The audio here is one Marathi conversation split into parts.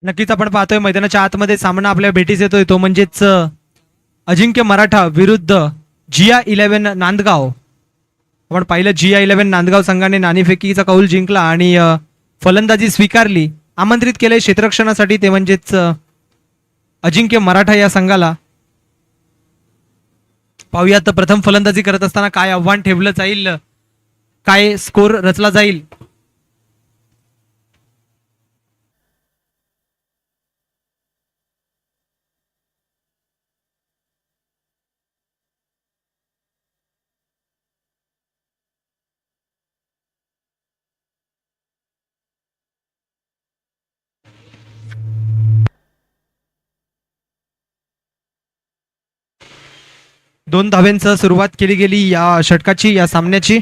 नक्कीच आपण पाहतोय मैदानाच्या आतमध्ये सामना आपल्या भेटीस येतोय तो म्हणजेच अजिंक्य मराठा विरुद्ध GI11 नांदगाव. आपण पाहिलं GI11 नांदगाव संघाने नाणेफेकीचा कौल जिंकला आणि फलंदाजी स्वीकारली. आमंत्रित केले क्षेत्ररक्षणासाठी ते म्हणजेच अजिंक्य मराठा या संघाला. पाहूयात प्रथम फलंदाजी करत असताना काय आव्हान ठेवलं जाईल, काय स्कोर रचला जाईल. दोन धाव्यांसह सुरुवात केली गेली या षटकाची, या सामन्याची.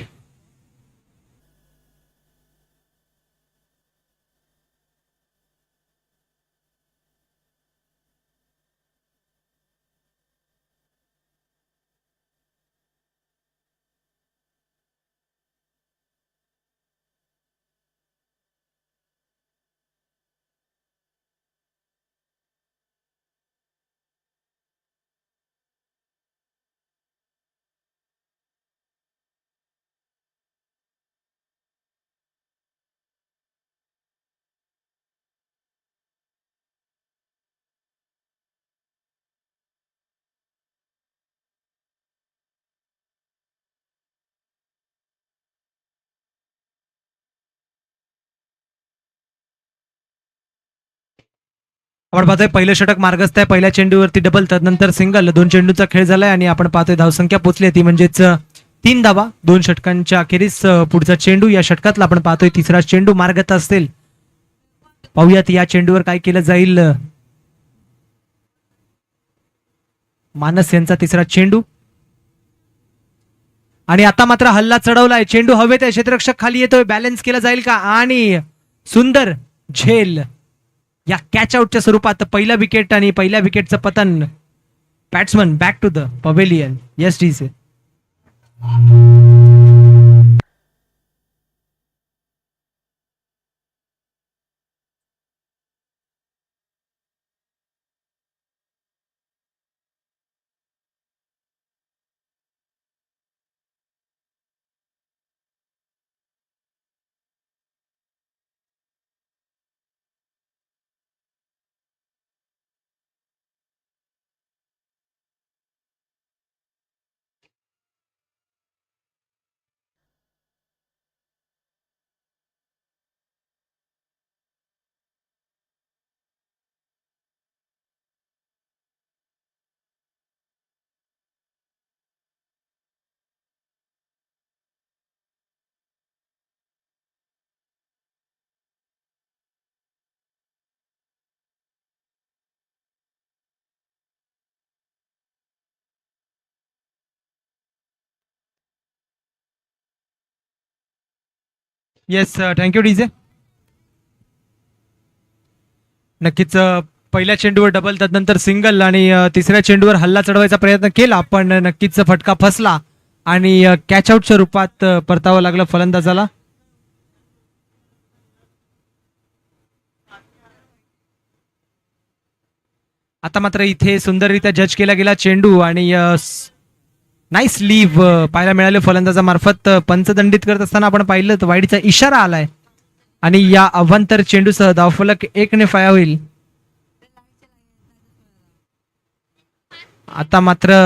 आपण पाहतोय पहिलं षटक मार्गस्थ आहे. पहिल्या चेंडूवरती डबल, त्यानंतर सिंगल. दोन चेंडूचा खेळ झालाय आणि आपण पाहतोय धावसंख्या पोचली ती म्हणजेच 3 धावा. दोन षटकांच्या अखेरीस पुढचा चेंडू या षटकातला आपण पाहतोय तिसरा चेंडू मार्गस्थ असेल. पाहूयात या चेंडूवर काय केलं जाईल. मानस यांचा तिसरा चेंडू आणि आता मात्र हल्ला चढवलाय. चेंडू हवेत आहे, क्षेत्ररक्षक खाली येतोय. बॅलन्स केला जाईल का आणि सुंदर झेल या कॅच आउटच्या स्वरूपात पहिला विकेट आणि पहिल्या विकेटचं पतन. Batsman back to the pavilion. Yes D से. Yes, thank you DJ. नक्कीच पहिल्या चेंडूवर डबल, त्यानंतर सिंगल आणि तिसऱ्या चेंडूवर हल्ला चढवायचा प्रयत्न केला पण नक्कीच फटका फसला आणि कॅच आउटच्या रूपात परतावं लागलं फलंदाजाला. आता मात्र इथे सुंदररित्या जज केला गेला चेंडू आणि नाईस लीव पाहायला मिळाले फलंदाजामार्फत. पंचदंडित करत असताना आपण पाहिलं तर वाईडचा इशारा आलाय आणि या अभ्यंतर चेंडूसह धावफलक 1 फाया होईल. आता मात्र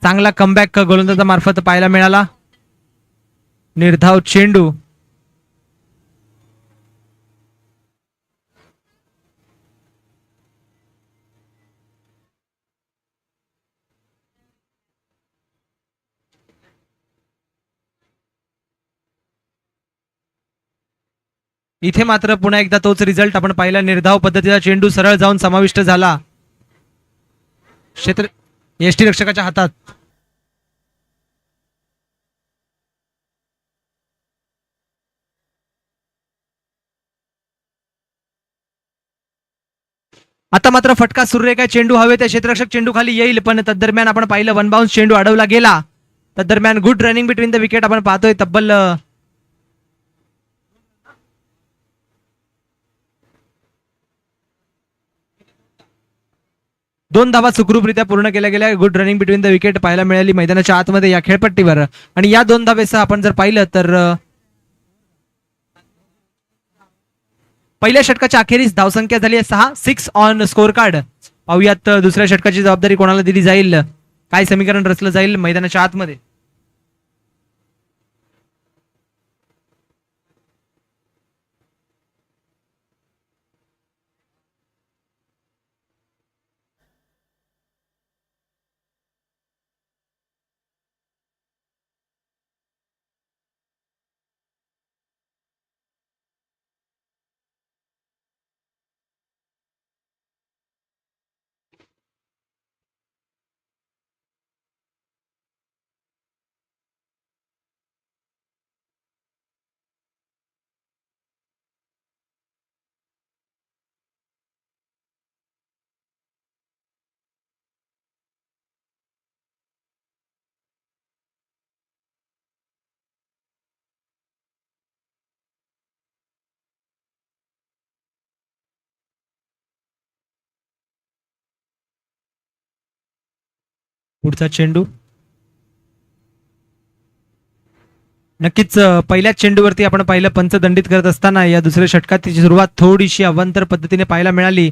चांगला कमबॅक गोलंदाजामार्फत पाहायला मिळाला. निर्धाव चेंडू इथे मात्र पुन्हा एकदा तोच रिझल्ट आपण पाहिला. निर्धाव पद्धतीचा चेंडू सरळ जाऊन समाविष्ट झाला क्षेत्र यष्टी रक्षकाच्या हातात. आता मात्र फटका सुरेख आहे. चेंडू हवे त्या क्षेत्ररक्षक चेंडू खाली येईल पण तदरम्यान आपण पाहिलं वन बाउन्स चेंडू अडवला गेला. तदरम्यान good running between the wicket आपण पाहतोय. तब्बल 2 धावा सुखरूपरित्या पूर्ण केल्या गेल्या. Good running between the wicket पाहायला मिळाली मैदानाच्या आतमध्ये या खेळपट्टीवर. आणि या 2 धावेसह आपण जर पाहिलं तर पहिल्या षटकाच्या अखेरीस धावसंख्या झाली आहे 6. 6 ऑन स्कोर कार्ड. पाहूयात दुसऱ्या षटकाची जबाबदारी कोणाला दिली जाईल, काय समीकरण रचलं जाईल मैदानाच्या आतमध्ये. पुढचा चेंडू नक्कीच पहिल्याच चेंडूवरती आपण पाहिलं पंच दंडित करत असताना या दुसऱ्या षटकात तिची सुरुवात थोडीशी अवांतर पद्धतीने पाहायला मिळाली.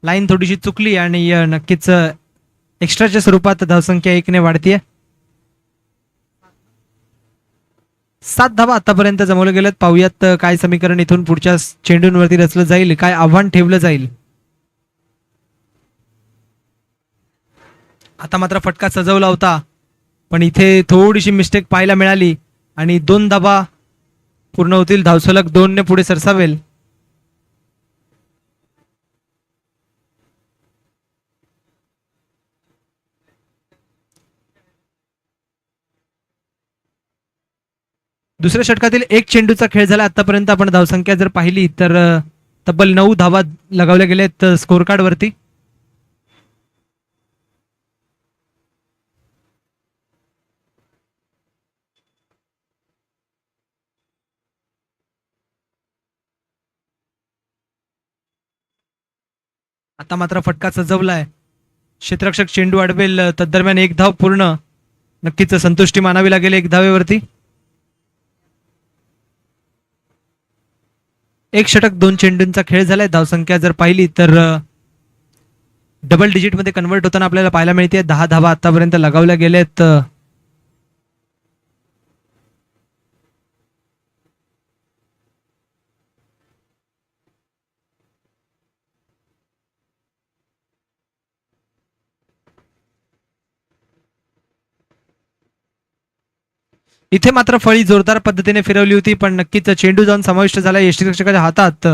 लाईन थोडीशी चुकली आणि नक्कीच एक्स्ट्राच्या स्वरूपात धावसंख्या 1 ने वाढतीये. 7 धावा आतापर्यंत जमवले गेलेत. पाहूयात काय समीकरण इथून पुढच्या चेंडूंवरती रचलं जाईल, काय आव्हान ठेवलं जाईल. आता मात्र फटका सजवला होता पण इथे थोडीशी मिस्टेक पाहायला मिळाली आणि 2 धावा पूर्ण होतील. धावसलग 2 ने पुढे सरसावेल. दुसऱ्या षटकातील 1 चेंडूचा खेळ झाला आतापर्यंत. आपण धावसंख्या जर पाहिली तर तब्बल 9 धावा लगावल्या गेल्यात स्कोर कार्ड वरती. आता मात्र फटका सजवलाय. क्षेत्ररक्षक चेंडू अडवेल तदरम्यान 1 धाव पूर्ण. नक्कीच संतुष्टी मानावी लागेल 1 धावेवरती. 1 षटक 2 चेंडूंचा खेळ झालाय. धावसंख्या जर पाहिली तर डबल डिजिट मध्ये कन्वर्ट होताना आपल्याला पाहायला मिळते. 10 धावा आतापर्यंत लगावल्या गेल्यात. इथे मात्र फळी जोरदार पद्धतीने फिरवली होती पण नक्कीच चेंडू जाऊन समाविष्ट झाला यष्टीरक्षकाच्या हातात.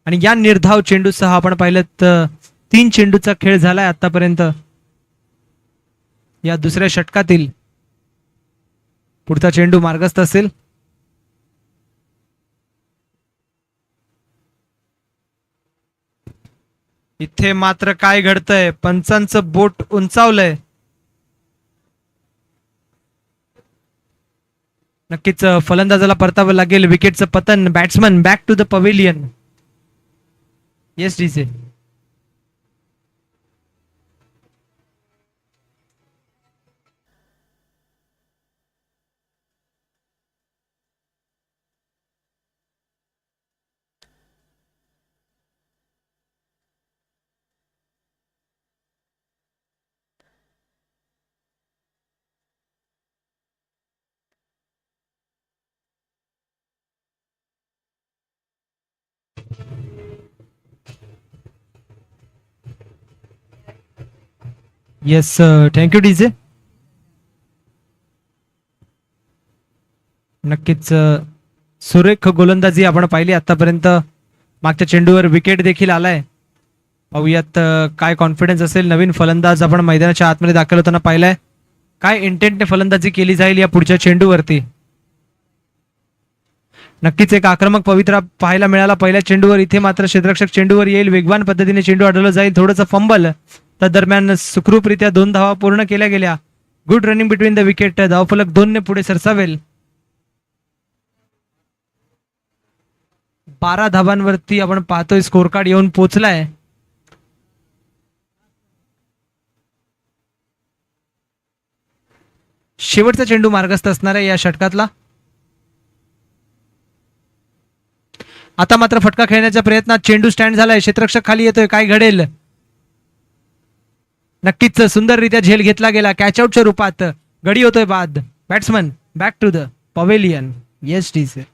आणि या निर्धाव चेंडूसह आपण पाहिलं 3 चेंडूचा खेळ झालाय आतापर्यंत या दुसऱ्या षटकातील. पुढचा चेंडू मार्गस्थ असेल. इथे मात्र काय घडतंय, पंचांचं बोट उंचावलंय. नक्कीच फलंदाजाला परतावं लागेल. विकेटचं पतन. Batsman back to the pavilion. Yes DJ. Yes thank you DJ. नक्कीच सुरेख गोलंदाजी आपण पाहिली आतापर्यंत. मागच्या चेंडूवर विकेट देखील आलाय. पाहूयात काय कॉन्फिडन्स असेल. नवीन फलंदाज आपण मैदानाच्या आतमध्ये दाखल होताना पाहिलाय. काय इंटेंटने फलंदाजी केली जाईल या पुढच्या चेंडूवरती. नक्कीच एक आक्रमक पवित्रा पाहायला मिळाला पहिल्या चेंडूवर. इथे मात्र क्षेत्ररक्षक चेंडूवर येईल. वेगवान पद्धतीने चेंडू अडवला जाईल. थोडंसं फंबल. त्या दरम्यान सुखरूपरित्या 2 धावा पूर्ण केल्या गेल्या. Good running between the wicket. धावफलक 2 ने पुढे सरसावेल. 12 धावांवरती आपण पाहतोय स्कोर कार्ड येऊन पोहोचलाय. शेवटचा चेंडू मार्गस्थ असणार आहे या षटकातला. आता मात्र फटका खेळण्याच्या प्रयत्नात चेंडू स्टँड झालाय, क्षेत्ररक्षक खाली येतोय, काय घडेल? नक्कीच सुंदररित्या झेल घेतला गेला कॅचआउटच्या रूपात. गडी होतोय बाद. Batsman back to the pavilion. Yes टी से.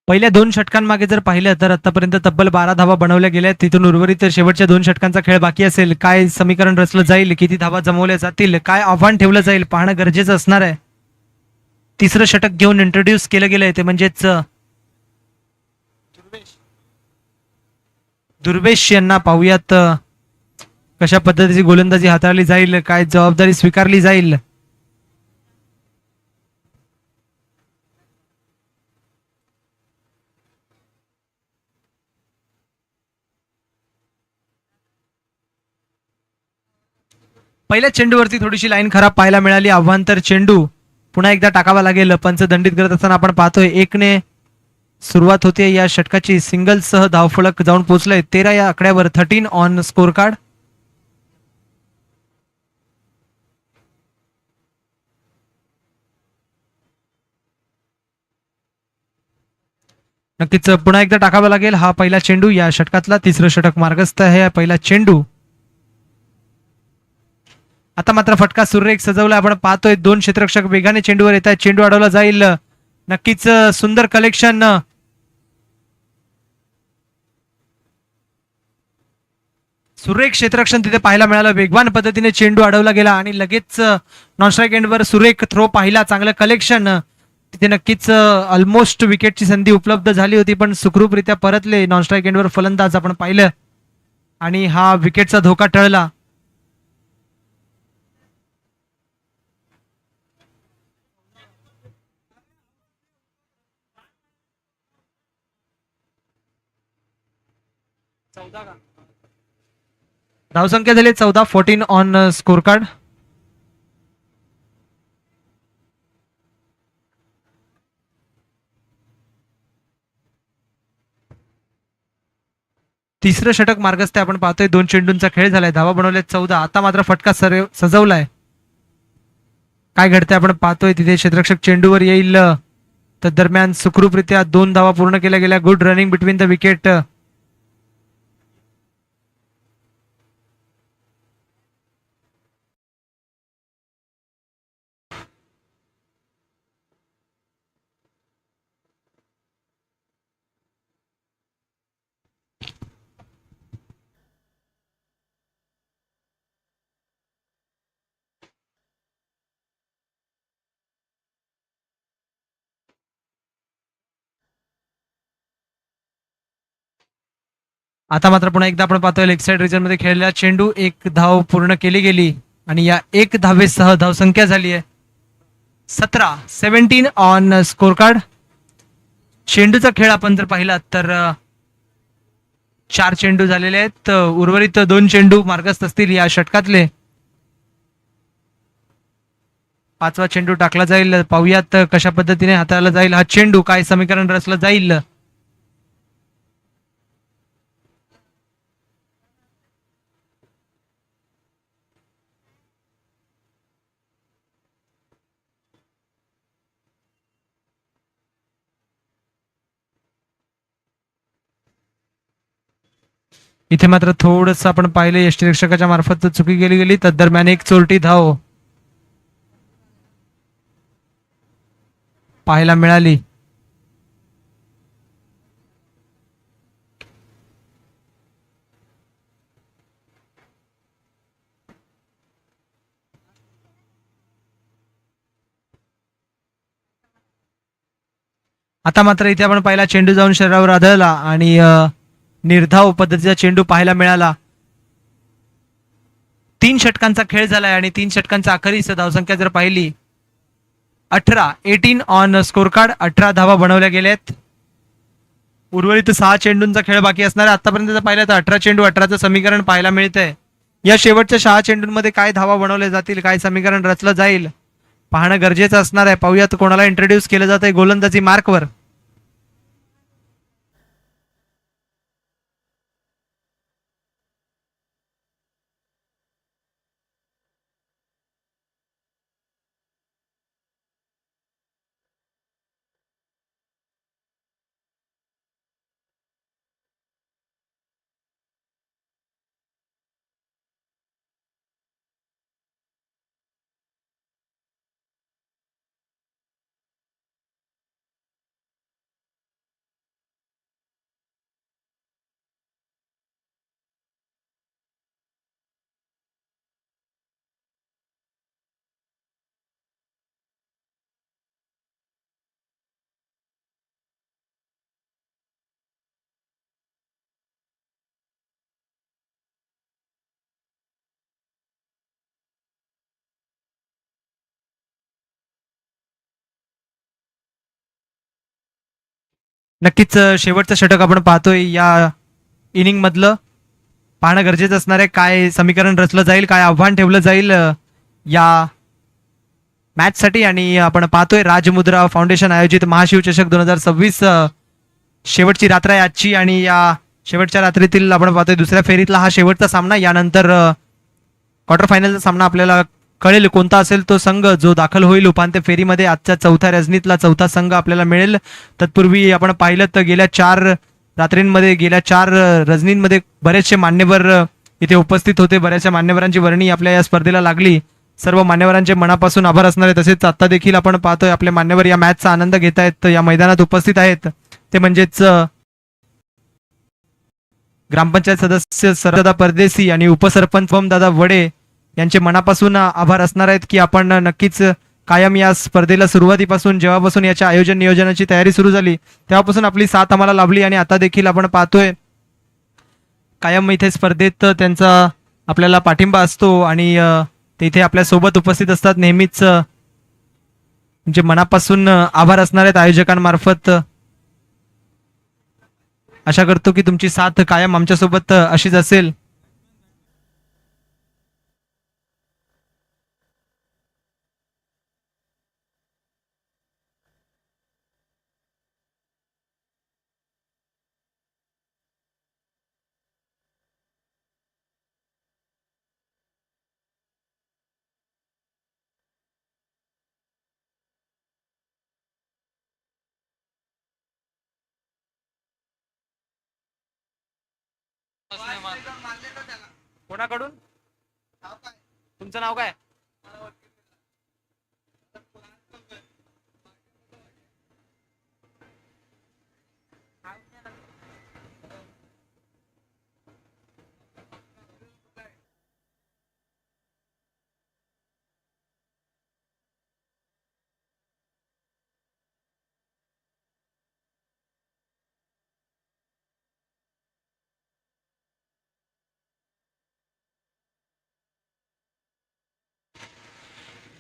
पहिल्या 2 षटकांमागे जर पाहिलं तर आतापर्यंत तब्बल 12 धावा बनवल्या गेल्या. तिथून उर्वरित शेवटच्या 2 षटकांचा खेळ बाकी असेल. काय समीकरण रचलं जाईल, किती धावा जमवल्या जातील, काय आव्हान ठेवलं जाईल, पाहणं गरजेचं असणार आहे. तिसरं षटक घेऊन इंट्रोड्यूस केलं गेलंय ते म्हणजेच दुर्वेश यांना. पाहूयात कशा पद्धतीची गोलंदाजी हाताळली जाईल, काय जबाबदारी स्वीकारली जाईल. पहिल्या चेंडूवरती थोडीशी लाईन खराब पाहायला मिळाली. आव्हांतर चेंडू पुन्हा एकदा टाकावा लागेल. पंच दंडित करत असताना आपण पाहतोय 1ने सुरुवात होते या षटकाची. सिंगल्ससह धावफलक जाऊन पोहोचलंय 13 या आकड्यावर. 13 ऑन स्कोर कार्ड. नक्कीच पुन्हा एकदा टाकावा लागेल. हा पहिला चेंडू या षटकातला. तिसरं षटक मार्गस्थ आहे. पहिला चेंडू. आता मात्र फटका सुरेख सजवला आपण पाहतोय. 2 क्षेत्ररक्षक वेगाने चेंडूवर येत आहेत. चेंडू अडवला जाईल. नक्कीच सुंदर कलेक्शन. सुरेख क्षेत्ररक्षण तिथे पाहायला मिळालं. वेगवान पद्धतीने चेंडू अडवला गेला आणि लगेच नॉन स्ट्राईक एंडवर सुरेख थ्रो पाहिला. चांगलं कलेक्शन. तिथे नक्कीच ऑलमोस्ट विकेटची संधी उपलब्ध झाली होती पण सुखरूपरित्या परतले नॉन स्ट्राईक एंडवर फलंदाज आपण पाहिलं आणि हा विकेटचा धोका टळला. धावसंख्या झाली 14. 14 ऑन स्कोर कार्ड. तिसरं षटक मार्गस्थ आपण पाहतोय. 2 चेंडूंचा खेळ झालाय. धावा बनवल्या 14. आता मात्र फटका सजवलाय. काय घडतंय आपण पाहतोय. तिथे क्षेत्ररक्षक चेंडूवर येईल तर दरम्यान सुखरूपरित्या 2 धावा पूर्ण केल्या गेल्या. Good running between the wicket. आता मात्र पुन्हा एकदा आपण पाहतोय लेग साइड रिजन मध्ये खेळलेला चेंडू. 1 धाव पूर्ण केली गेली आणि या 1 धावेसह धावसंख्या झाली आहे 17. 17 ऑन स्कोर कार्ड. चेंडूचा खेळ आपण जर पाहिला तर 4 चेंडू झालेले आहेत. उर्वरित 2 चेंडू मार्गस्थ असतील या षटकातले. 5वा चेंडू टाकला जाईल. पाहूयात कशा पद्धतीने हाताळला जाईल हा चेंडू. काय समीकरण रचलं जाईल. इथे मात्र थोडंसं आपण पाहिलं यष्टीरक्षकाच्या मार्फत चुकी केली गेली. तर दरम्यान एक चोरटी धाव. पाहायला मिळाली. आता मात्र इथे आपण पाहिला चेंडू जाऊन शरीरावर आदळला आणि निर्धाव पद्धतीचा चेंडू पाहायला मिळाला. 3 षटकांचा खेळ झालाय आणि 3 षटकांचा अखेरीस धावसंख्या जर पाहिली 18 ऑन स्कोर कार्ड. 18 धावा बनवल्या गेल्यात. उर्वरित 6 चेंडूंचा खेळ बाकी असणार आहे. आतापर्यंत जर पाहिलं तर 18 चेंडू 18चं समीकरण पाहायला मिळतंय. या शेवटच्या 6 चेंडूंमध्ये काय धावा बनवल्या जातील, काय समीकरण रचलं जाईल पाहणं गरजेचं असणार आहे. पाहूयात कोणाला इंट्रोड्यूस केलं जात आहे गोलंदाजी मार्कवर. नक्कीच शेवटचं षटक आपण पाहतोय या इनिंग मधलं. पाहणं गरजेचं असणार आहे काय समीकरण रचलं जाईल, काय आव्हान ठेवलं जाईल या मॅचसाठी. आणि आपण पाहतोय राजमुद्रा फाउंडेशन आयोजित महाशिवचषक 2026 शेवटची रात्र आहे आजची. आणि या शेवटच्या रात्रीतील आपण पाहतोय दुसऱ्या फेरीतला हा शेवटचा सामना. यानंतर क्वार्टर फायनलचा सामना आपल्याला कळेल कोणता असेल तो संघ जो दाखल होईल उपांत्य फेरीमध्ये. आजच्या चौथ्या रजनीतला चौथा संघ आपल्याला मिळेल. तत्पूर्वी आपण पाहिलं तर गेल्या 4 रात्रींमध्ये, गेल्या 4 रजनींमध्ये बरेचसे मान्यवर इथे उपस्थित होते. बऱ्याचशा मान्यवरांची वर्णी आपल्या या स्पर्धेला लागली. सर्व मान्यवरांचे मनापासून आभार असणार आहे. तसेच आता देखील आपण पाहतोय आपले मान्यवर या मॅचचा आनंद घेत आहेत, या मैदानात उपस्थित आहेत. ते म्हणजेच ग्रामपंचायत सदस्य सरदादा परदेसी आणि उपसरपंच दादा वडे यांचे मनापासून आभार असणार आहेत की आपण नक्कीच कायम या स्पर्धेला सुरुवातीपासून, जेव्हापासून याच्या आयोजन नियोजनाची तयारी सुरू झाली तेव्हापासून आपली साथ आम्हाला लाभली. आणि आता देखील आपण पाहतोय कायम इथे स्पर्धेत त्यांचा आपल्याला पाठिंबा असतो आणि ते इथे आपल्या सोबत उपस्थित असतात नेहमीच. म्हणजे मनापासून आभार असणार आहेत आयोजकांमार्फत. आशा करतो की तुमची साथ कायम आमच्यासोबत अशीच असेल. कोणाकडून? तुमचं नाव काय?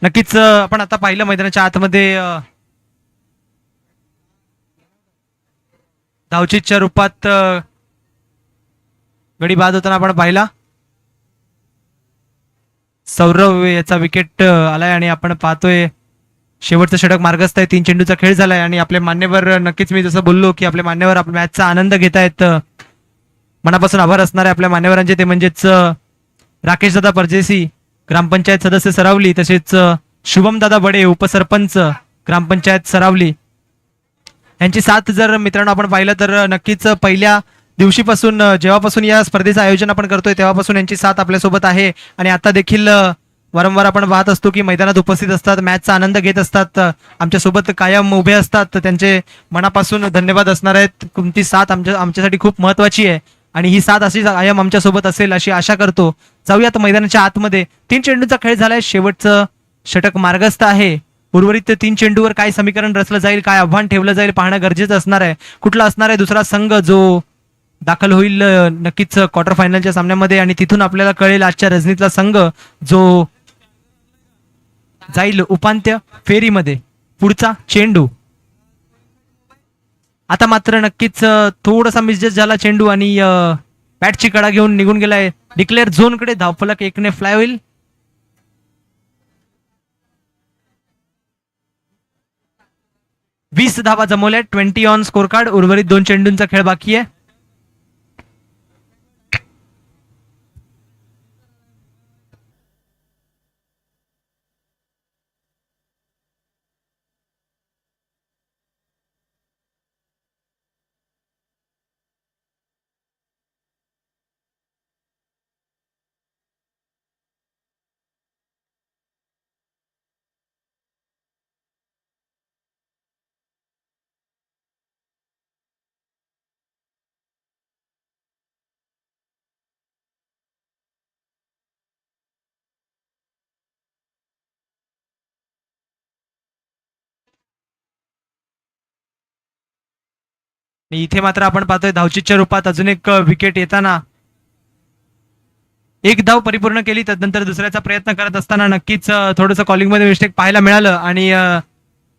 नक्कीच आपण आता पाहिलं मैदानाच्या आतमध्ये धावचीच्या रूपात गडी बाद होताना आपण पाहिला. सौरव याचा विकेट आलाय आणि आपण पाहतोय शेवटचं षटक मार्गस्थ आहे. 3 चेंडूचा खेळ झालाय आणि आपले मान्यवर, नक्कीच मी जसं बोललो की आपले मान्यवर आपल्या मॅचचा आनंद घेत आहेत. मनापासून आभार असणार आहे आपल्या मान्यवरांचे. ते म्हणजेच राकेश दादा परदेसी ग्रामपंचायत सदस्य सरावली, तसेच शुभम दादा बडे उपसरपंच ग्रामपंचायत सरावली यांची साथ जर मित्रांनो आपण पाहिलं तर नक्कीच पहिल्या दिवशीपासून, जेव्हापासून या स्पर्धेचं आयोजन आपण करतोय तेव्हापासून यांची साथ आपल्यासोबत आहे. आणि आता देखील वारंवार आपण पाहत असतो की मैदानात उपस्थित असतात, मॅचचा आनंद घेत असतात, आमच्यासोबत कायम उभे असतात. तर त्यांचे मनापासून धन्यवाद असणार आहेत. तुमची साथ आमच्यासाठी खूप महत्त्वाची आहे आणि ही साथ अशी कायम आमच्यासोबत असेल अशी आशा करतो. जाऊयात मैदानाच्या आतमध्ये. 3 चेंडूंचा खेळ झालाय. शेवटचं षटक मार्गस्थ आहे. उर्वरित 3 चेंडूवर काय समीकरण रचलं जाईल, काय आव्हान ठेवलं जाईल पाहणं गरजेचं असणार आहे. कुठला असणार आहे दुसरा संघ जो दाखल होईल नक्कीच क्वार्टर फायनलच्या सामन्यामध्ये, आणि तिथून आपल्याला कळेल आजच्या रजनीतला संघ जो जाईल उपांत्य फेरीमध्ये. पुढचा चेंडू आता मात्र नक्कीच थोडासा मिसजस्ट झाला चेंडू आणि बॅटची कडा घेऊन निघून गेलाय. डिक्लेअर झोनकडे धावफलक 1ने फ्लाय होईल. 20 धावा जमवल्या. 20 ऑन स्कोर कार्ड. उर्वरित 2 चेंडूंचा खेळ बाकी आहे. इथे मात्र आपण पाहतोय धावचीच्या रूपात अजून एक विकेट येताना. एक धाव परिपूर्ण केली, त्यानंतर दुसऱ्याचा प्रयत्न करत असताना नक्कीच थोडंसं कॉलिंगमध्ये मिस्टेक पाहायला मिळालं आणि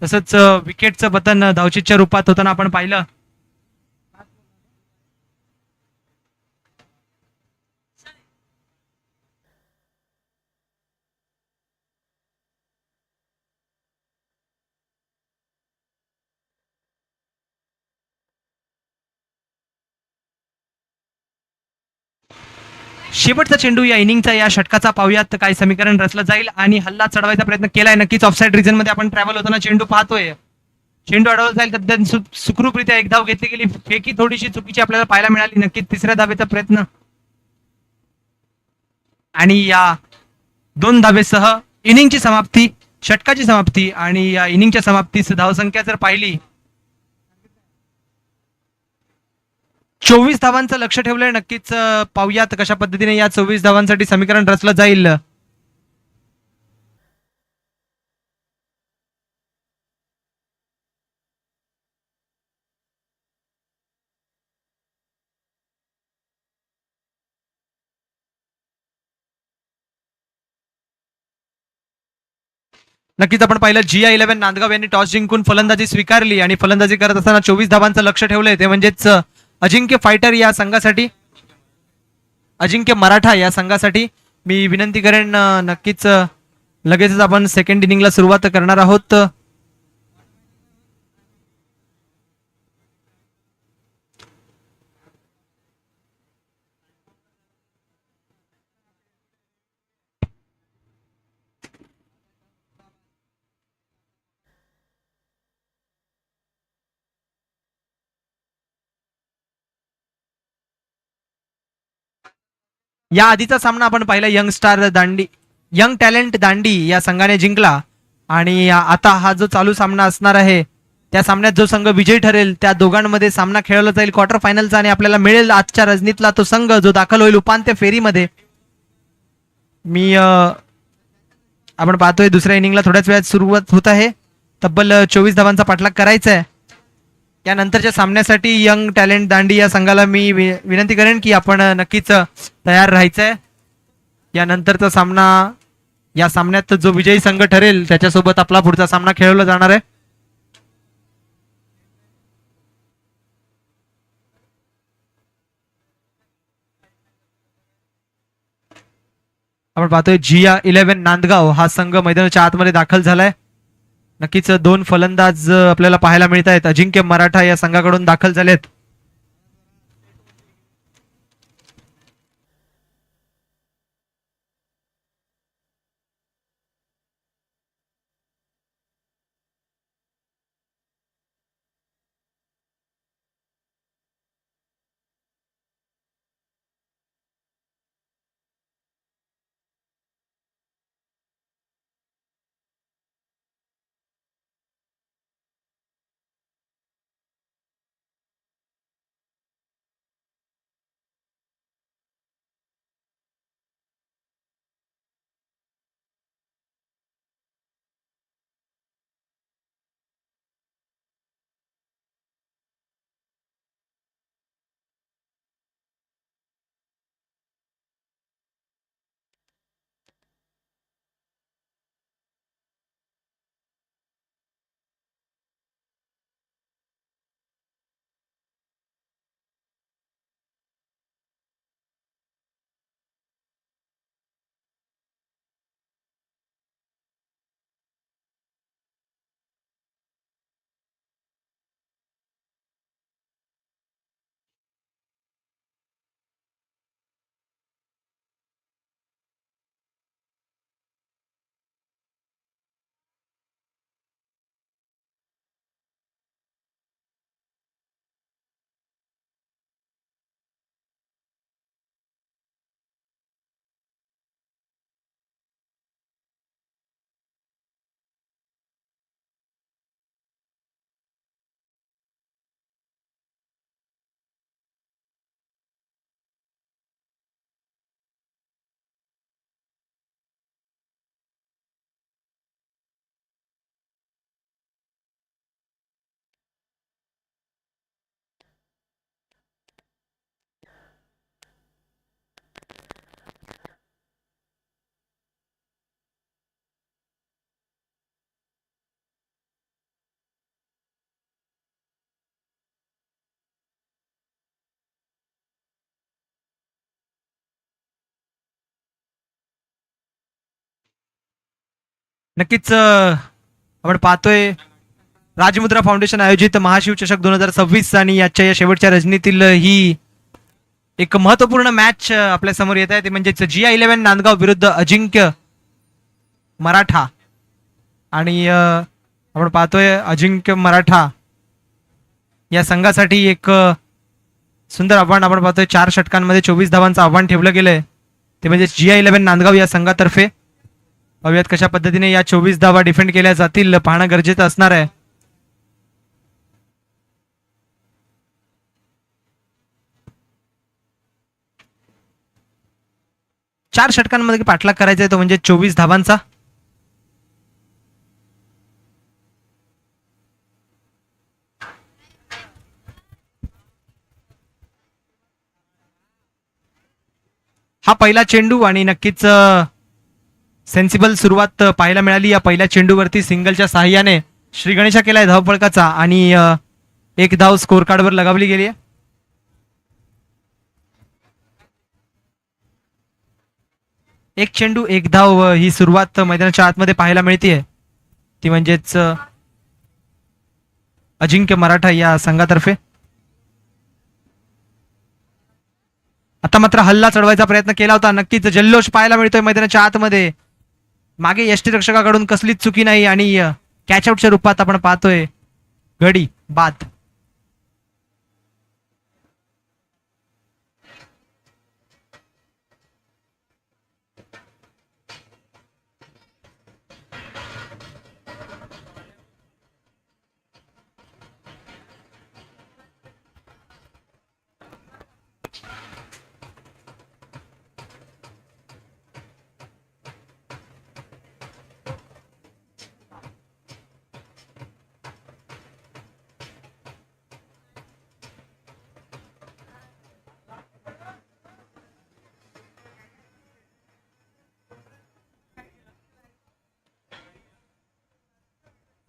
तसंच विकेटचं पतन धावचीच्या रूपात होताना आपण पाहिलं. शेवटचा चेंडू या इनिंगचा, या षटकाचा पाहूयात काय समीकरण रचलं जाईल आणि हल्ला चढवायचा प्रयत्न केलाय. नक्कीच ऑफसाईड रिजन मध्ये आपण ट्रॅव्हल होताना चेंडू पाहतोय. चेंडू अडवला जाईल तर सुखरूपरित्या एक धाव घेतली गेली. फेकी थोडीशी चुकीची आपल्याला पाहायला मिळाली. नक्कीच तिसऱ्या धावेचा प्रयत्न आणि या 2 धावेसह इनिंगची समाप्ती, षटकाची समाप्ती. आणि या इनिंगच्या समाप्तीस धावसंख्या जर पाहिली, 24 धावांचं लक्ष ठेवलंय. नक्कीच पाहूयात कशा पद्धतीने या 24 धावांसाठी समीकरण रचलं जाईल. नक्कीच आपण पाहिलं GI11 नांदगाव यांनी टॉस जिंकून फलंदाजी स्वीकारली आणि फलंदाजी करत असताना 24 धावांचं लक्ष ठेवलंय. ते म्हणजेच अजिंक्य फायटर या संघासाठी, अजिंक्य मराठा या संघासाठी. मी विनंती करेन नक्कीच लगेचच आपण सेकंड इनिंगला सुरुवात करणार आहोत. या आधीचा सामना आपण पाहिला यंग स्टार दांडी, यंग टॅलेंट दांडी या संघाने जिंकला. आणि आता हा जो चालू सामना असणार आहे त्या सामन्यात जो संघ विजयी ठरेल त्या दोघांमध्ये सामना खेळला जाईल क्वार्टर फायनलचा, आणि आपल्याला मिळेल आजच्या रजनीतला तो संघ जो दाखल होईल उपांत्य फेरीमध्ये. मी आपण पाहतोय दुसऱ्या इनिंगला थोड्याच वेळात सुरुवात होत आहे. तब्बल 24 धावांचा पाठलाग करायचा आहे. यानंतरच्या सामन्यासाठी यंग टॅलेंट दांडी या संघाला मी विनंती करेन की आपण नक्कीच तयार राहायचंय. यानंतरचा सामना, या सामन्यात जो विजयी संघ ठरेल त्याच्यासोबत आपला पुढचा सामना खेळवला जाणार आहे. आपण पाहतोय GI11 नांदगाव हा संघ मैदानाच्या आतमध्ये दाखल झालाय. नक्कीच 2 फलंदाज आपल्याला पाहायला मिळत आहेत. अजिंक्य मराठा या संघाकडून दाखल झालेत. नक्कीच आपण पाहतोय राजमुद्रा फाउंडेशन आयोजित महाशिव चषक 2026 आणि याच्या या शेवटच्या रजनीतील ही एक महत्वपूर्ण मॅच आपल्या समोर येत आहे ते म्हणजेच GI11 नांदगाव विरुद्ध अजिंक्य मराठा आणि आपण पाहतोय अजिंक्य मराठा या संघासाठी एक सुंदर आव्हान आपण पाहतोय 4 षटकांमध्ये 24 धावांचं आव्हान ठेवलं गेलंय ते म्हणजे GI11 नांदगाव या संघातर्फे पाहूयात कशा पद्धतीने या 24 धावा डिफेंड केल्या जातील पाहणं गरजेचं असणार आहे. चार षटकांमध्ये पाठलाग करायचा आहे तो म्हणजे 24 धावांचा. हा पहिला चेंडू आणि नक्कीच सेन्सिबल सुरुवात पाहायला मिळाली या पहिल्या चेंडूवरती सिंगलच्या साहाय्याने श्री गणेशा केलाय धावफलकाचा आणि एक धाव स्कोर कार्डवर लगावली गेली आहे. एक चेंडू एक धाव ही सुरुवात मैदानाच्या आतमध्ये पाहायला मिळते ती म्हणजेच अजिंक्य मराठा या संघातर्फे. आता मात्र हल्ला चढवायचा प्रयत्न केला होता नक्कीच जल्लोष पाहायला मिळतोय मैदानाच्या आतमध्ये मागे यष्टीरक्षकाकडून कसलीच चुकी नाही आणि कॅचआउटच्या रूपात आपण पाहतोय गडी बाद.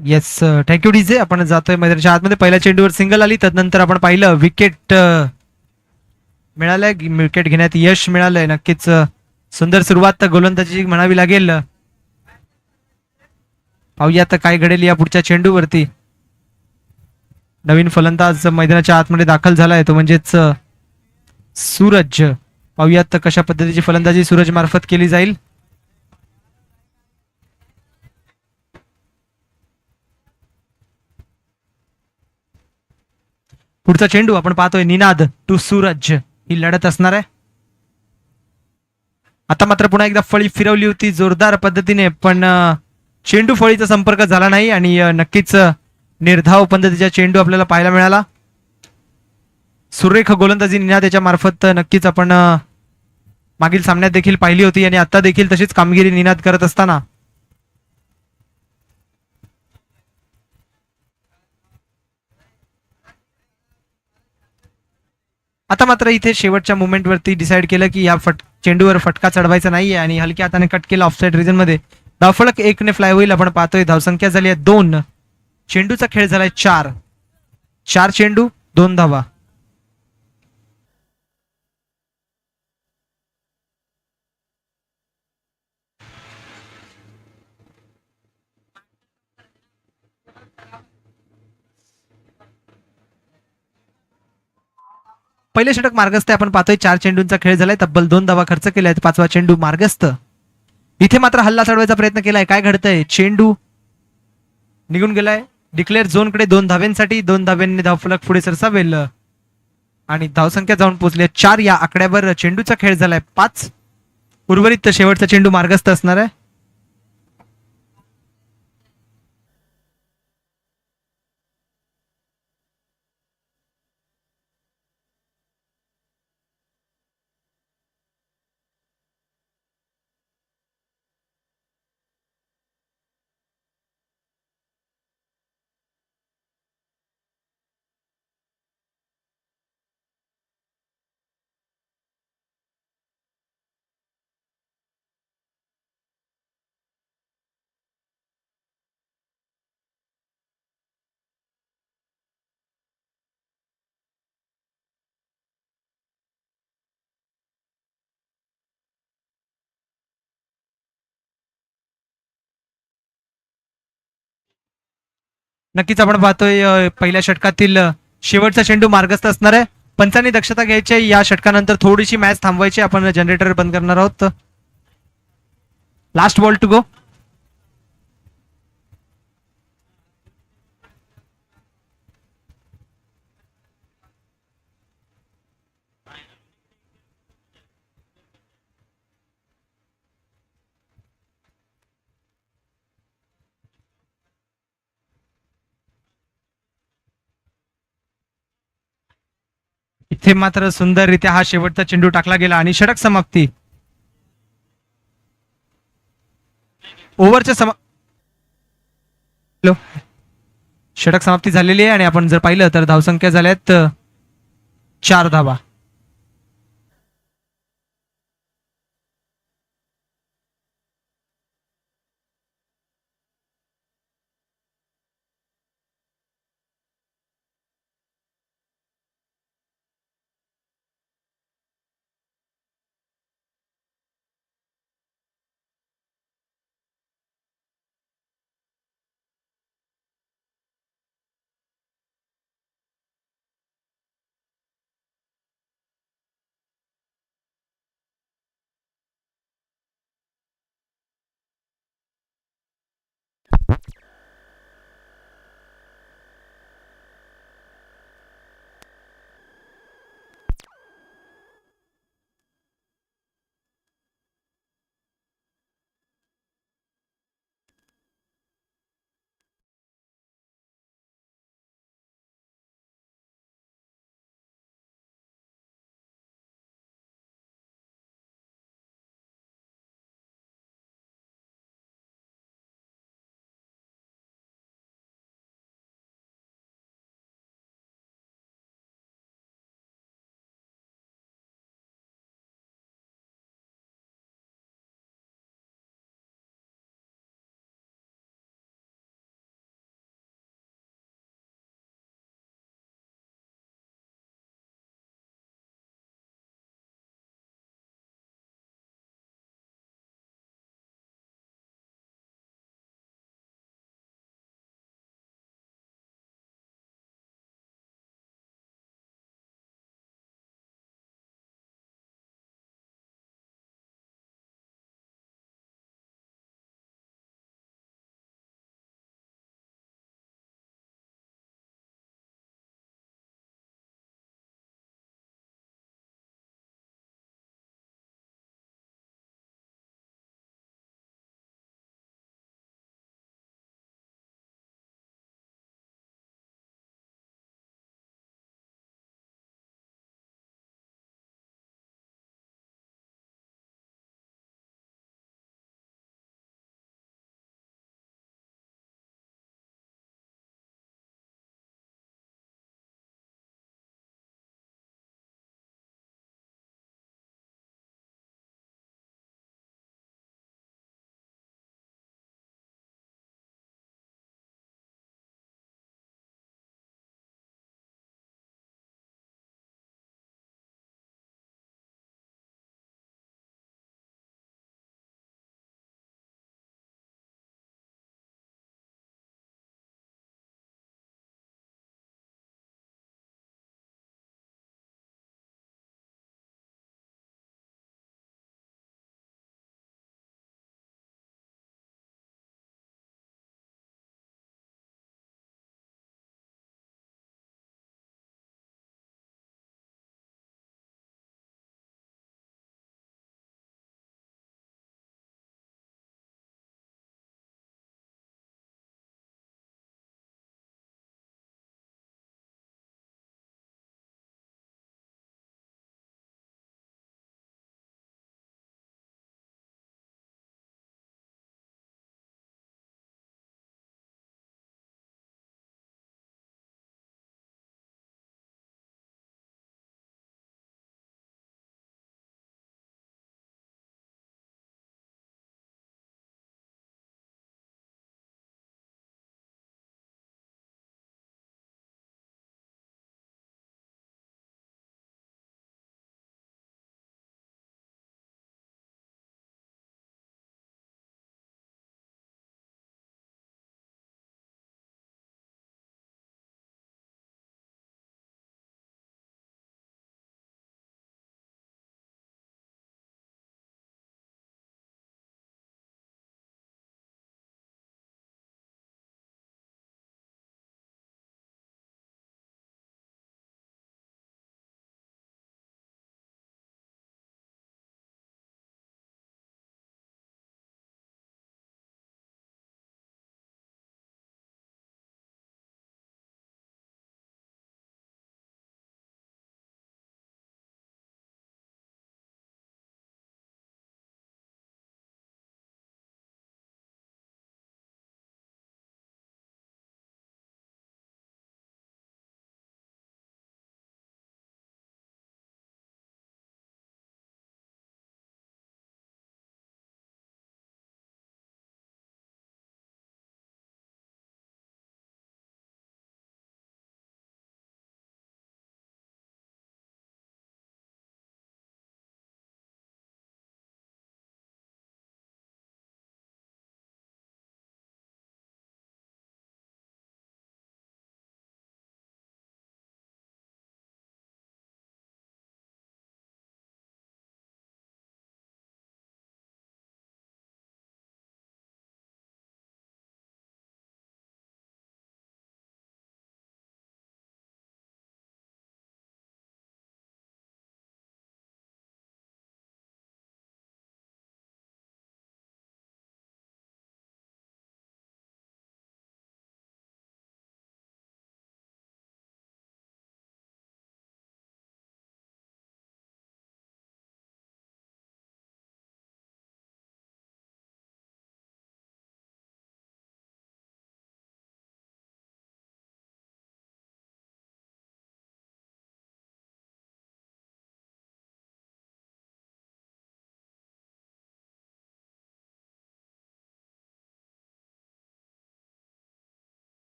Yes thank you DJ. आपण जातोय मैदानाच्या आतमध्ये पहिल्या चेंडूवर सिंगल आली तदनंतर आपण पाहिलं विकेट मिळालंय विकेट घेण्यात यश मिळालंय. नक्कीच सुंदर सुरुवात गोलंदाजी म्हणावी लागेल. पाहूया काय घडेल या पुढच्या चेंडूवरती. नवीन फलंदाज मैदानाच्या आतमध्ये दाखल झालाय तो म्हणजेच सूरज. पाहूयात कशा पद्धतीची फलंदाजी सूरज मार्फत केली जाईल. पुढचा चेंडू आपण पाहतोय निनाद टू सूरज ही लढत असणार आहे. आता मात्र पुन्हा एकदा फळी फिरवली होती जोरदार पद्धतीने पण चेंडू फळीचा संपर्क झाला नाही आणि नक्कीच निर्धाव पद्धतीचा चेंडू आपल्याला पाहायला मिळाला. सुरेख गोलंदाजी निनाद याच्या मार्फत नक्कीच आपण मागील सामन्यात देखील पाहिली होती आणि आता देखील तशीच कामगिरी निनाद करत असताना आता मात्र इथे शेवटच्या मुवमेंटवरती डिसाईड केलं की या चेंडूवर फटका चढवायचा नाहीये आणि हलक्या हाताने कट केला ऑफसाईड रिजन मध्ये. धावफलक 1 ने फ्लाय होईल. आपण पाहतोय धावसंख्या झाली आहे 2. चेंडूचा खेळ झालाय 4. 4 चेंडू 2 धावा. पहिले षटक मार्गस्थ आपण पाहतोय 4 चेंडूंचा खेळ झालाय तब्बल 2 धावा खर्च केलाय. 5वा चेंडू मार्गस्थ. इथे मात्र हल्ला चढवायचा प्रयत्न केलाय. काय घडतंय चेंडू निघून गेलाय डिक्लेअर झोनकडे 2 धाव्यांसाठी. 2 धाव्यांनी धावफलक पुढे सरसावेल आणि धावसंख्या जाऊन पोहोचली 4 या आकड्यावर. चेंडूचा खेळ झालाय 5. उर्वरित शेवटचा चेंडू मार्गस्थ असणार आहे. नक्कीच आपण पाहतोय पहिल्या षटकातील शेवटचा चेंडू मार्गस्थ असणार आहे. पंचांनी दक्षता घ्यायची आहे. या षटकानंतर थोडीशी मॅच थांबवायची. आपण जनरेटर बंद करणार आहोत. Last ball to go. इथे मात्र सुंदररित्या हा शेवटचा चेंडू टाकला गेला आणि षटक समाप्ती. ओव्हरच्या हॅलो. षटक समाप्ती झालेली आहे आणि आपण जर पाहिलं तर धावसंख्या झाल्यात 4 धावा.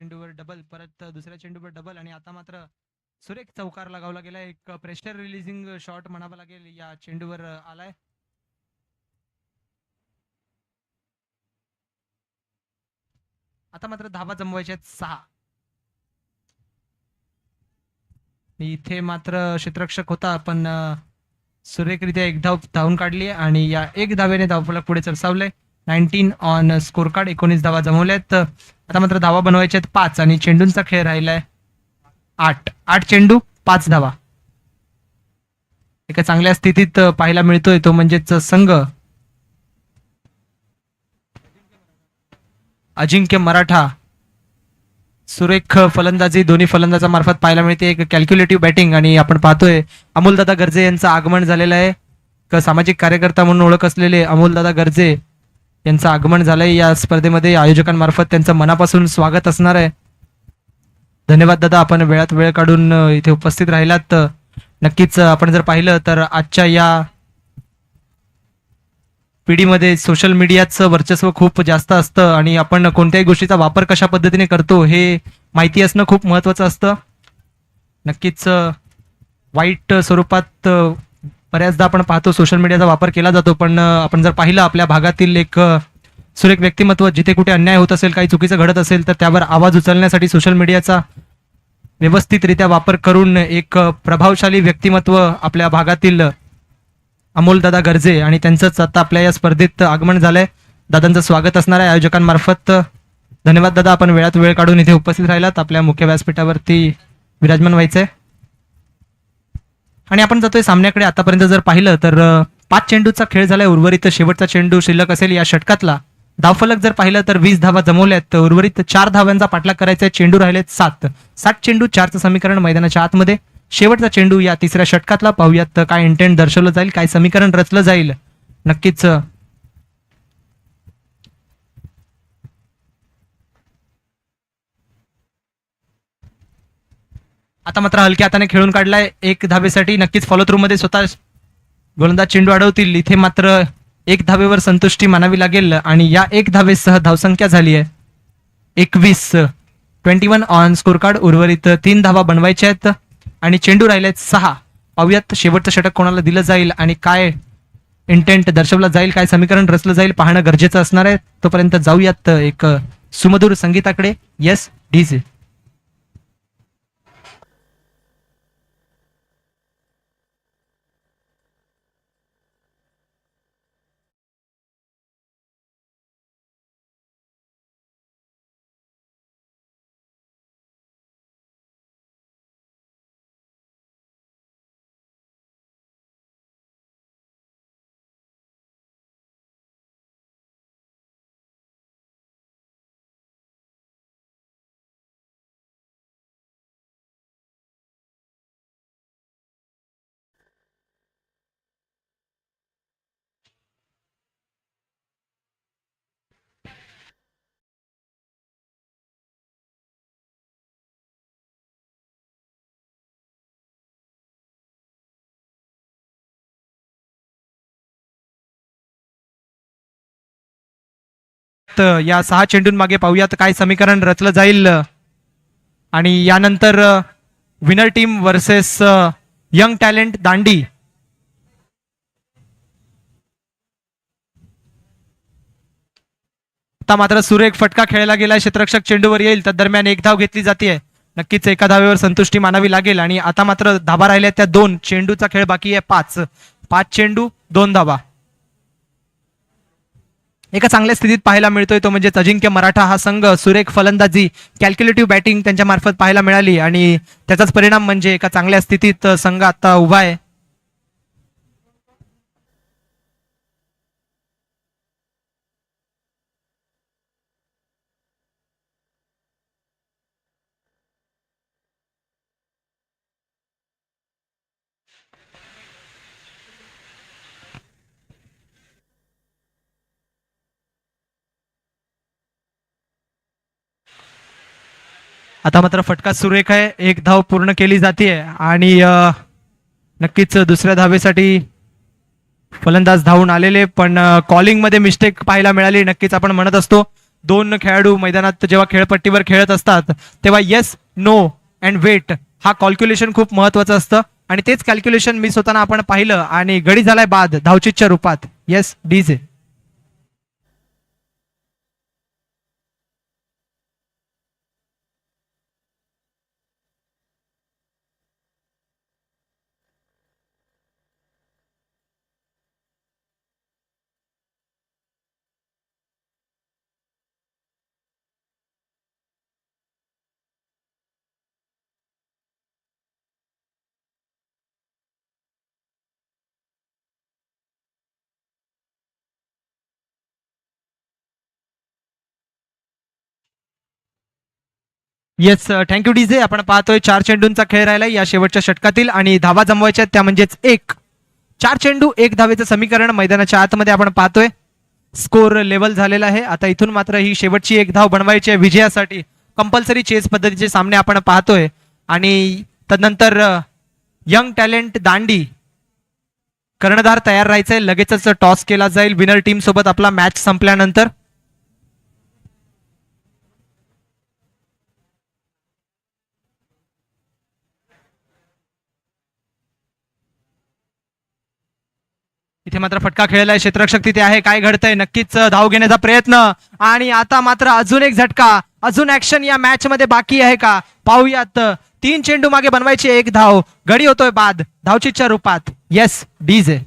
चेंडूवर डबल, परत दुसऱ्या चेंडूवर डबल आणि आता मात्र सुरेख चौकार लगावला गेला. एक प्रेशर रिलीजिंग शॉट म्हणावा लागेल या चेंडूवर आलाय. आता मात्र धावा जमवायच्या आहेत 6. इथे मात्र क्षेत्ररक्षक होता पण सुरेखरित्या एक धाव धावून काढली आणि या एक धावेने धावफलक पुढे सरसावले. 19 ऑन स्कोर कार्ड, 19 धावा जमवल्यात. आता मात्र धावा बनवायच्या आहेत 5 आणि चेंडूंचा खेळ राहिलाय 8 चेंडू 5 धावा. एका चांगल्या स्थितीत पाहायला मिळतोय तो म्हणजेच संघ अजिंक्य मराठा. सुरेख फलंदाजी दोन्ही फलंदाजामार्फत पाहायला मिळते. एक कॅल्क्युलेटिव्ह बॅटिंग आणि आपण पाहतोय अमोलदादा गर्जे यांचं आगमन झालेलं आहे. सामाजिक कार्यकर्ता म्हणून ओळख असलेले अमोलदादा गर्जे यांचं आगमन झालंय या स्पर्धेमध्ये. आयोजकांमार्फत त्यांचं मनापासून स्वागत असणार आहे. धन्यवाद दादा, आपण वेळात वेळ काढून इथे उपस्थित राहिलात. नक्कीच आपण जर पाहिलं तर आजच्या या पिढीमध्ये सोशल मीडियाचं वर्चस्व खूप जास्त असतं आणि आपण कोणत्याही गोष्टीचा वापर कशा पद्धतीने करतो हे माहिती असणं खूप महत्त्वाचं असतं. नक्कीच वाईट स्वरूपात बऱ्याचदा आपण पाहतो सोशल मीडियाचा वापर केला जातो, पण आपण जर पाहिलं आपल्या भागातील एक सुरेख व्यक्तिमत्व, जिथे कुठे अन्याय होत असेल, काही चुकीचं घडत असेल तर त्यावर आवाज उचलण्यासाठी सोशल मीडियाचा व्यवस्थितरित्या वापर करून एक प्रभावशाली व्यक्तिमत्व आपल्या भागातील अमोलदादा गर्जे आणि त्यांचंच आता आपल्या या स्पर्धेत आगमन झालंय. दादांचं स्वागत असणार आहे आयोजकांमार्फत. धन्यवाद दादा, आपण वेळात वेळ काढून इथे उपस्थित राहिलात. आपल्या मुख्य व्यासपीठावरती विराजमान व्हायचंय आणि आपण जातोय सामन्याकडे. आतापर्यंत जर पाहिलं तर 5 चेंडूचा खेळ झालाय. उर्वरित शेवटचा चेंडू शिल्लक असेल या षटकातला. धावफलक जर पाहिलं तर 20 धावा जमवल्यात. उर्वरित 4 धावांचा पाठलाग करायचा आहे. चेंडू राहिलेत 7 चेंडू 4चं समीकरण मैदानाच्या आतमध्ये. शेवटचा चेंडू या तिसऱ्या षटकातला. पाहूयात काय इंटेंट दर्शवलं जाईल, काय समीकरण रचलं जाईल. नक्कीच आता मात्र हलक्या हाताने खेळून काढलाय 1 धावेसाठी. नक्कीच फॉलो थ्रू मध्ये स्वतः गोलंदाज चेंडू अडवतील. इथे मात्र 1 धावेवर संतुष्टी मानावी लागेल आणि या 1 धावेसह धावसंख्या झाली आहे 21 ऑन स्कोर कार्ड. उर्वरित 3 धावा बनवायच्या आहेत आणि चेंडू राहिलेत 6. पाहूयात शेवटचं षटक कोणाला दिलं जाईल आणि काय इंटेंट दर्शवला जाईल, काय समीकरण रचलं जाईल पाहणं गरजेचं असणार आहे. तोपर्यंत जाऊयात एक सुमधुर संगीताकडे. Yes DJ. या 6 चेंडूंमागे पाहूयात काय समीकरण रचलं जाईल आणि यानंतर winner team versus young talent Dandi. आता मात्र सुरेख फटका खेळला गेला. क्षेत्ररक्षक चेंडूवर येईल तर दरम्यान 1 धाव घेतली जाते. नक्कीच एका धावेवर संतुष्टी मानावी लागेल आणि आता मात्र धावा राहिल्या त्या 2. चेंडूचा खेळ बाकी आहे 5 चेंडू 2 धावा. एका चांगल्या स्थितीत पाहायला मिळतोय तो म्हणजे अजिंक्य मराठा हा संघ. सुरेख फलंदाजी, कॅल्क्युलेटिव्ह बॅटिंग त्यांच्या मार्फत पाहायला मिळाली आणि त्याचाच परिणाम म्हणजे एका चांगल्या स्थितीत संघ आता उभा आहे. आता मात्र फटका सुरेख आहे. 1 धाव पूर्ण केली जाते आणि नक्कीच दुसऱ्या धावेसाठी फलंदाज धावून आलेले, पण कॉलिंग मध्ये मिस्टेक पाहायला मिळाली. नक्कीच आपण म्हणत असतो दोन खेळाडू मैदानात जेव्हा खेळपट्टीवर खेळत असतात तेव्हा येस नो अँड वेट हा कॅल्क्युलेशन खूप महत्वाचं असतं आणि तेच कॅल्क्युलेशन मिस होताना आपण पाहिलं आणि गडी झालाय बाद धावचीतच्या रूपात. Yes DJ. Yes thank you DJ. आपण पाहतोय 4 चेंडूंचा खेळ राहिलाय या शेवटच्या षटकातील आणि धावा जमवायच्या त्या म्हणजेच 1. 4 चेंडू 1 धावेचं समीकरण मैदानाच्या आतमध्ये आपण पाहतोय. स्कोर लेवल झालेला आहे. आता इथून मात्र ही शेवटची 1 धाव बनवायची आहे विजयासाठी. कंपल्सरी चेस पद्धतीचे सामने आपण पाहतोय आणि तदनंतर यंग टॅलेंट दांडी कर्णधार तयार राहायचंय. लगेचच टॉस केला जाईल विनर टीम सोबत आपला मॅच संपल्यानंतर. इथे मात्र फटका खेळलाय. क्षेत्ररक्षक तिथे आहे. काय घडतंय नक्कीच धाव घेण्याचा प्रयत्न आणि आता मात्र अजून एक झटका. अजून ऍक्शन या मॅच मध्ये बाकी आहे का पाहूयात. 3 चेंडू मागे बनवायची 1 धाव. गडी होतोय बाद धावचीतच्या रूपात. Yes DJ.